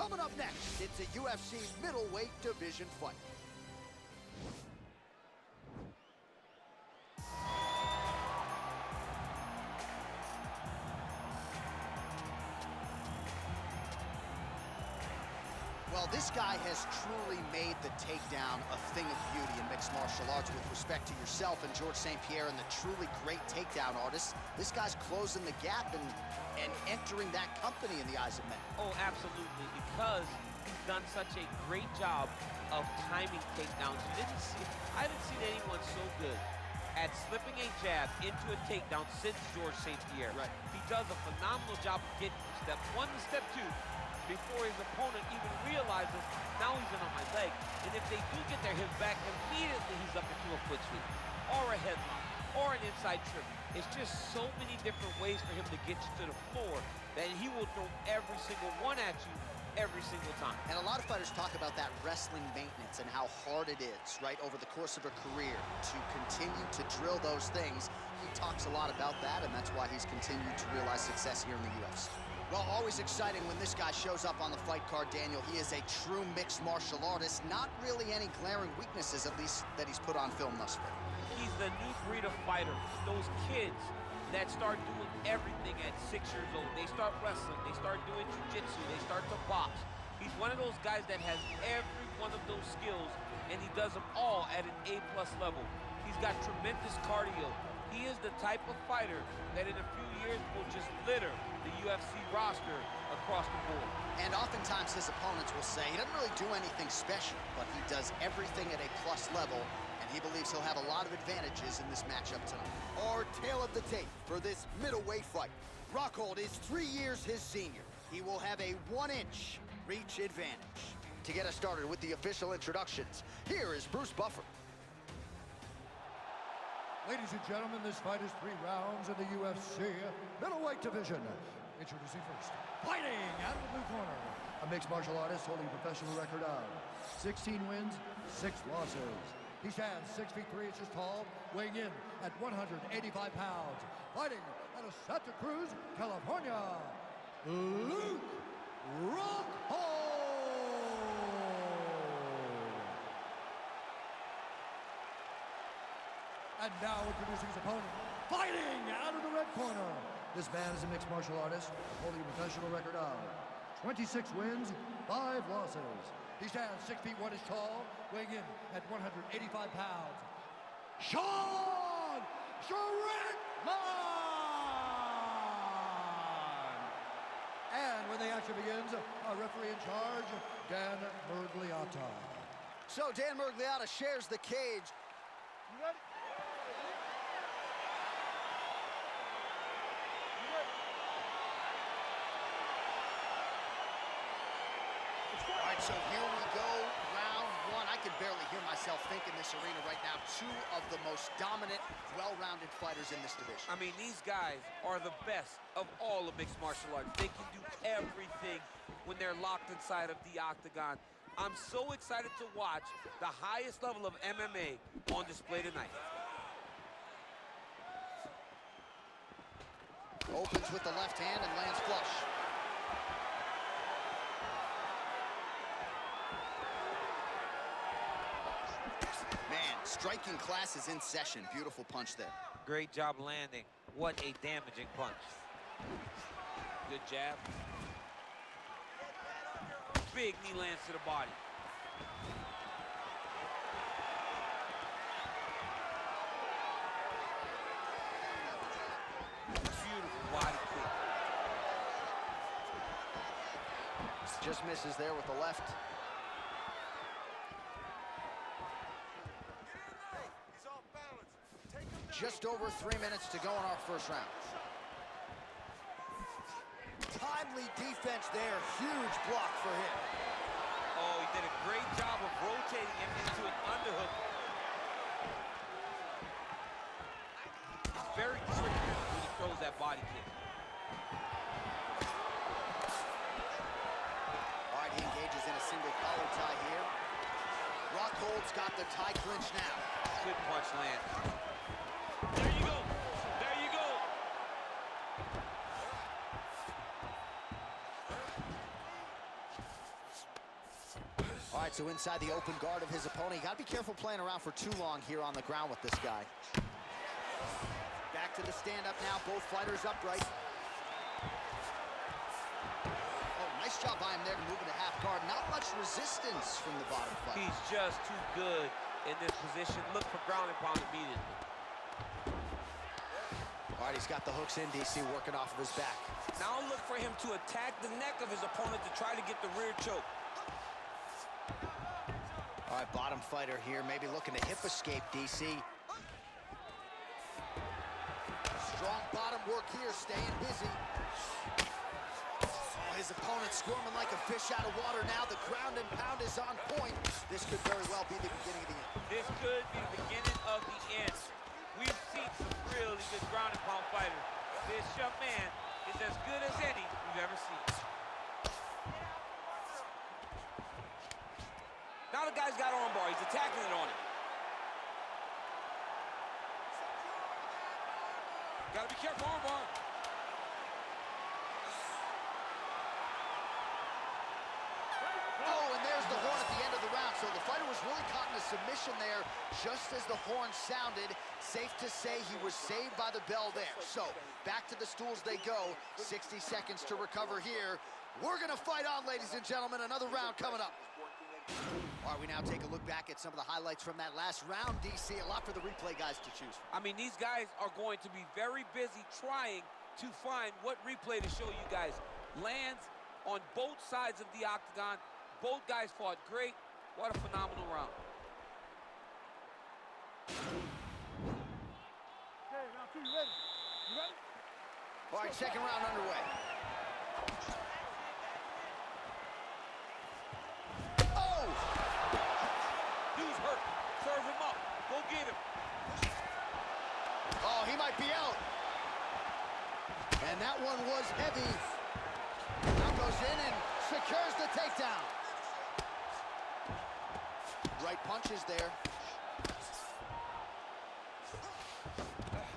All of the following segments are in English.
Coming up next, it's a UFC middleweight division fight. Well, this guy has truly made the takedown a thing of beauty in mixed martial arts with respect to yourself and George St. Pierre and the truly great takedown artists. This guy's closing the gap and entering that company in the eyes of men. Oh, absolutely, because he's done such a great job of timing takedowns. I haven't seen anyone so good at slipping a jab into a takedown since George St. Pierre. Right. He does a phenomenal job of getting from step one to step two before his opponent even realizes, now he's in on my leg. And if they do get their hips back, immediately he's up into a foot sweep, or a headlock, or an inside trip. It's just so many different ways for him to get you to the floor that he will throw every single one at you every single time. And a lot of fighters talk about that wrestling maintenance and how hard it is, right, over the course of a career to continue to drill those things. He talks a lot about that, and that's why he's continued to realize success here in the UFC. Well, always exciting when this guy shows up on the fight card, Daniel. He is a true mixed martial artist. Not really any glaring weaknesses, at least, that he's put on film thus far. He's the new breed of fighter. Those kids that start doing everything at 6 years old. They start wrestling, they start doing jiu-jitsu, they start to box. He's one of those guys that has every one of those skills, and he does them all at an A+ level. He's got tremendous cardio. He is the type of fighter that in a few years will just litter the UFC roster across the board. And oftentimes his opponents will say he doesn't really do anything special, but he does everything at a plus level, and he believes he'll have a lot of advantages in this matchup tonight. Our tail of the tape for this middleweight fight. Rockhold is 3 years his senior. He will have a 1-inch reach advantage. To get us started with the official introductions, here is Bruce Buffer. Ladies and gentlemen, this fight is 3 rounds in the UFC middleweight division. Introducing first, fighting out of the blue corner, a mixed martial artist holding a professional record of 16 wins, 6 losses. He stands 6 feet 3 inches tall, weighing in at 185 pounds. Fighting out of Santa Cruz, California, Luke Rockhold. And now introducing his opponent, fighting out of the red corner. This man is a mixed martial artist, holding a professional record of 26 wins, 5 losses. He stands 6 feet 1 inch tall, weighing in at 185 pounds. Sean Strickland! And when the action begins, our referee in charge, Dan Murgliata. So Dan Murgliata shares the cage. You ready? All right, so here we go, round 1. I can barely hear myself think in this arena right now. 2 of the most dominant, well-rounded fighters in this division. I mean, these guys are the best of all of mixed martial arts. They can do everything when they're locked inside of the octagon. I'm so excited to watch the highest level of MMA on display tonight. Opens with the left hand and lands flush. Striking class is in session. Beautiful punch there. Great job landing. What a damaging punch. Good jab. Big knee lands to the body. Beautiful body kick. Just misses there with the left. Just over 3 minutes to go in our first round. Timely defense there. Huge block for him. Oh, he did a great job of rotating him into an underhook. It's very tricky when he throws that body kick. All right, he engages in a single collar tie here. Rockhold's got the tie clinch now. Good punch land. All right, so inside the open guard of his opponent. You got to be careful playing around for too long here on the ground with this guy. Back to the stand-up now. Both fighters upright. Oh, nice job by him there to move into half guard. Not much resistance from the bottom fighter. He's just too good in this position. Look for ground and pound immediately. All right, he's got the hooks in, DC, working off of his back. Now look for him to attack the neck of his opponent to try to get the rear choke. All right, bottom fighter here, maybe looking to hip escape, DC. Strong bottom work here, staying busy. Oh, his opponent squirming like a fish out of water now. The ground and pound is on point. This could very well be the beginning of the end. This could be the beginning of the end. We've seen some really good ground and pound fighters. This young man is as good as any we've ever seen. Now the guy's got armbar. He's attacking it on him. Gotta be careful, armbar. Oh, and there's the horn at the end of the round. So the fighter was really caught in a submission there just as the horn sounded. Safe to say he was saved by the bell there. So back to the stools they go. 60 seconds to recover here. We're going to fight on, ladies and gentlemen. Another round coming up. All right, we now take a look back at some of the highlights from that last round, DC. A lot for the replay guys to choose from. I mean, these guys are going to be very busy trying to find what replay to show you guys. Lands on both sides of the octagon. Both guys fought great. What a phenomenal round. Okay, round two, you ready? You ready? All right, second round underway. Oh! Dude's hurt. Serve him up. Go get him. Oh, he might be out. And that one was heavy. Now goes in and secures the takedown. Right punches there.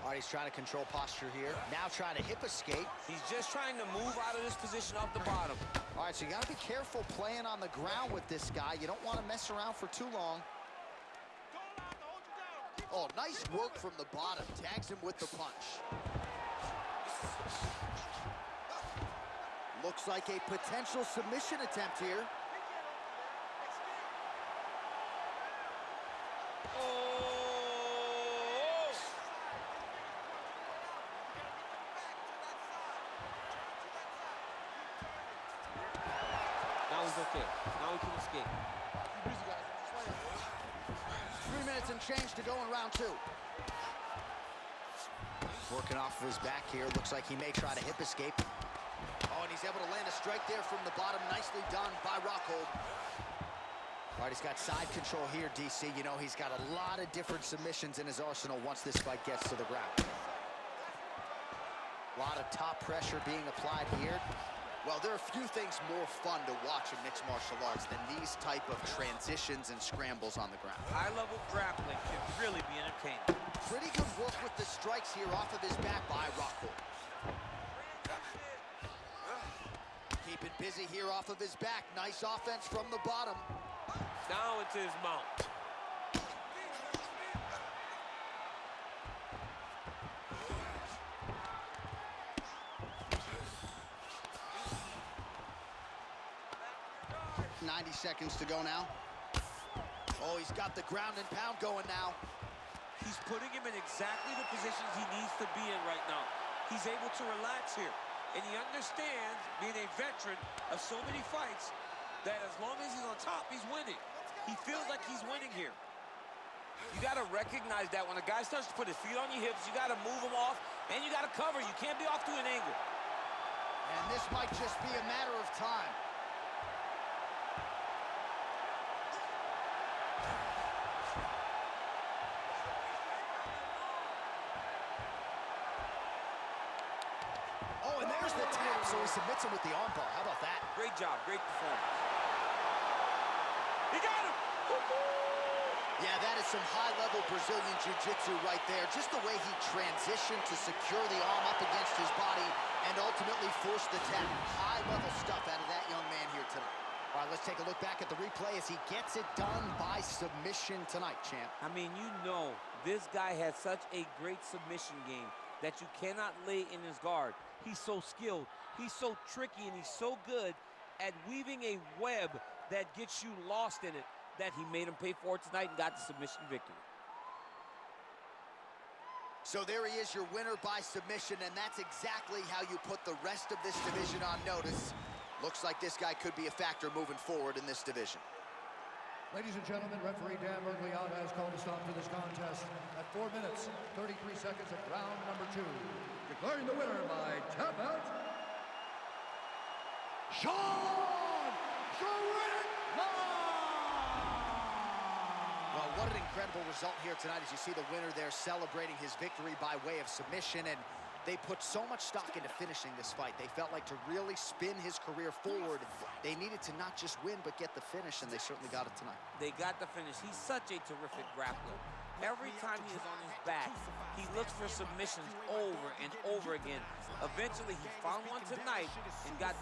All right, he's trying to control posture here. Now trying to hip escape. He's just trying to move out of this position off the bottom. All right, so you got to be careful playing on the ground with this guy. You don't want to mess around for too long. Oh, nice work from the bottom. Tags him with the punch. Looks like a potential submission attempt here. Now he's okay. Now he can escape. 3 minutes and change to go in round two. Working off of his back here. Looks like he may try to hip escape. Oh, and he's able to land a strike there from the bottom. Nicely done by Rockhold. All right, he's got side control here, DC. You know, he's got a lot of different submissions in his arsenal once this fight gets to the ground. A lot of top pressure being applied here. Well, there are a few things more fun to watch in mixed martial arts than these type of transitions and scrambles on the ground. High-level grappling can really be entertaining. Pretty good work with the strikes here off of his back by Rockhold. Keeping busy here off of his back. Nice offense from the bottom. Now into his mount. .90 seconds to go now. Oh, he's got the ground and pound going now. He's putting him in exactly the positions he needs to be in right now. He's able to relax here. And he understands, being a veteran of so many fights, that as long as he's on top, he's winning. He feels like he's winning here. You got to recognize that when a guy starts to put his feet on your hips, you got to move him off, and you got to cover. You can't be off to an angle. And this might just be a matter of time. Oh, and there's the tap, so he submits him with the armbar. How about that? Great job, great performance. He got him! Yeah, that is some high-level Brazilian jiu-jitsu right there. Just the way he transitioned to secure the arm up against his body and ultimately force the tap. High-level stuff out of that young man here tonight. All All right, let's take a look back at the replay as he gets it done by submission tonight, champ. I mean, you know, this guy has such a great submission game that you cannot lay in his guard. He's so skilled, he's so tricky, and he's so good at weaving a web that gets you lost in it that he made him pay for it tonight and got the submission victory. So there he is, your winner by submission, and that's exactly how you put the rest of this division on notice. Looks like this guy could be a factor moving forward in this division. Ladies and gentlemen, referee Dan Mergliata has called a stop to this contest at 4 minutes, 33 seconds of round number 2. Declaring the winner by tap out, Sean Strickland! Well, what an incredible result here tonight as you see the winner there celebrating his victory by way of submission, and they put so much stock into finishing this fight. They felt like to really spin his career forward, they needed to not just win, but get the finish, and they certainly got it tonight. They got the finish. He's such a terrific grappler. Every time he is on his back, he looks for submissions over and over again. Eventually, he found one tonight and got